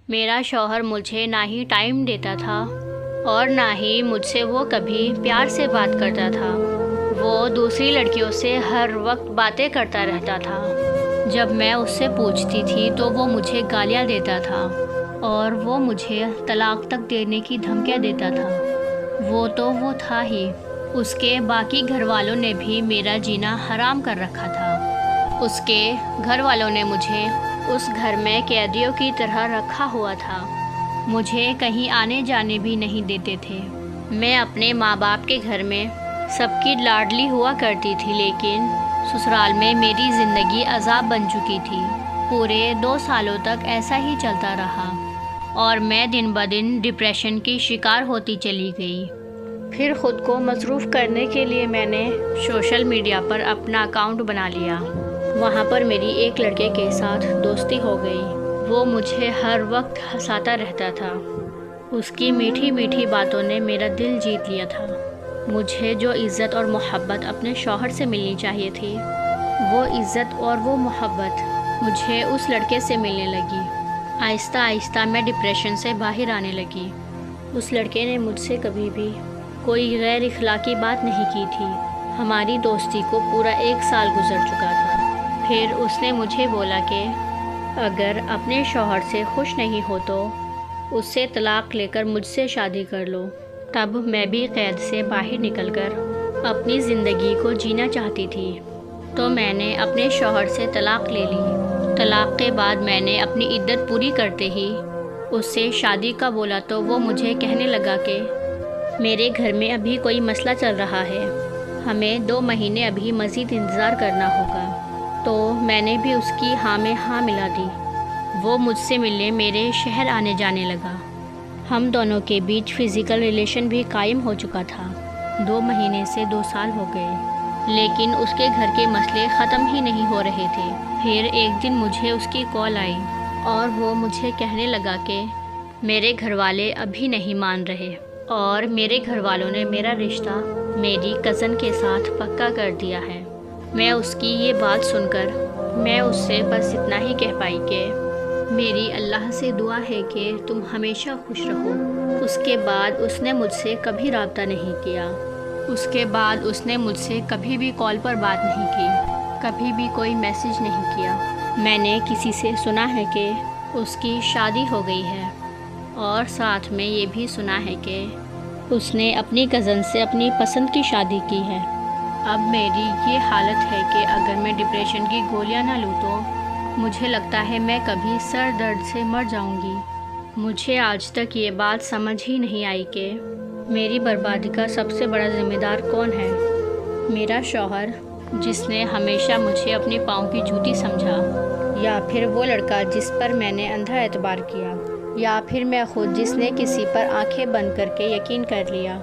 میرا شوہر مجھے نہ ہی ٹائم دیتا تھا اور نہ ہی مجھ سے وہ کبھی پیار سے بات کرتا تھا۔ وہ دوسری لڑکیوں سے ہر وقت باتیں کرتا رہتا تھا۔ جب میں اس سے پوچھتی تھی تو وہ مجھے گالیاں دیتا تھا اور وہ مجھے طلاق تک دینے کی دھمکیاں دیتا تھا۔ وہ تو وہ تھا ہی، اس کے باقی گھر والوں نے بھی میرا جینا حرام کر رکھا تھا۔ اس کے گھر والوں نے مجھے اس گھر میں قیدیوں کی طرح رکھا ہوا تھا۔ مجھے کہیں آنے جانے بھی نہیں دیتے تھے۔ میں اپنے ماں باپ کے گھر میں سب کی لاڈلی ہوا کرتی تھی، لیکن سسرال میں میری زندگی عذاب بن چکی تھی۔ پورے 2 سالوں تک ایسا ہی چلتا رہا اور میں دن بدن ڈپریشن کی شکار ہوتی چلی گئی۔ پھر خود کو مصروف کرنے کے لیے میں نے سوشل میڈیا پر اپنا اکاؤنٹ بنا لیا۔ وہاں پر میری ایک لڑکے کے ساتھ دوستی ہو گئی۔ وہ مجھے ہر وقت ہنساتا رہتا تھا۔ اس کی میٹھی میٹھی باتوں نے میرا دل جیت لیا تھا۔ مجھے جو عزت اور محبت اپنے شوہر سے ملنی چاہیے تھی، وہ عزت اور وہ محبت مجھے اس لڑکے سے ملنے لگی۔ آہستہ آہستہ میں ڈپریشن سے باہر آنے لگی۔ اس لڑکے نے مجھ سے کبھی بھی کوئی غیر اخلاقی بات نہیں کی تھی۔ ہماری دوستی کو پورا 1 سال گزر چکا تھا۔ پھر اس نے مجھے بولا کہ اگر اپنے شوہر سے خوش نہیں ہو تو اس سے طلاق لے کر مجھ سے شادی کر لو۔ تب میں بھی قید سے باہر نکل کر اپنی زندگی کو جینا چاہتی تھی، تو میں نے اپنے شوہر سے طلاق لے لی۔ طلاق کے بعد میں نے اپنی عدت پوری کرتے ہی اس سے شادی کا بولا تو وہ مجھے کہنے لگا کہ میرے گھر میں ابھی کوئی مسئلہ چل رہا ہے، ہمیں 2 مہینے ابھی مزید انتظار کرنا ہوگا۔ تو میں نے بھی اس کی ہاں میں ہاں ملا دی۔ وہ مجھ سے ملنے میرے شہر آنے جانے لگا۔ ہم دونوں کے بیچ فزیکل ریلیشن بھی قائم ہو چکا تھا۔ 2 مہینے سے 2 سال ہو گئے، لیکن اس کے گھر کے مسئلے ختم ہی نہیں ہو رہے تھے۔ پھر ایک دن مجھے اس کی کال آئی اور وہ مجھے کہنے لگا کہ میرے گھر والے ابھی نہیں مان رہے اور میرے گھر والوں نے میرا رشتہ میری کزن کے ساتھ پکا کر دیا ہے۔ میں اس کی یہ بات سن کر میں اس سے بس اتنا ہی کہہ پائی کہ میری اللہ سے دعا ہے کہ تم ہمیشہ خوش رہو۔ اس کے بعد اس نے مجھ سے کبھی رابطہ نہیں کیا۔ اس کے بعد اس نے مجھ سے کبھی بھی کال پر بات نہیں کی، کبھی بھی کوئی میسج نہیں کیا۔ میں نے کسی سے سنا ہے کہ اس کی شادی ہو گئی ہے اور ساتھ میں یہ بھی سنا ہے کہ اس نے اپنی کزن سے اپنی پسند کی شادی کی ہے۔ اب میری یہ حالت ہے کہ اگر میں ڈپریشن کی گولیاں نہ لوں تو مجھے لگتا ہے میں کبھی سر درد سے مر جاؤں گی۔ مجھے آج تک یہ بات سمجھ ہی نہیں آئی کہ میری بربادی کا سب سے بڑا ذمہ دار کون ہے؟ میرا شوہر جس نے ہمیشہ مجھے اپنے پاؤں کی جوتی سمجھا، یا پھر وہ لڑکا جس پر میں نے اندھا اعتبار کیا، یا پھر میں خود جس نے کسی پر آنکھیں بند کر کے یقین کر لیا۔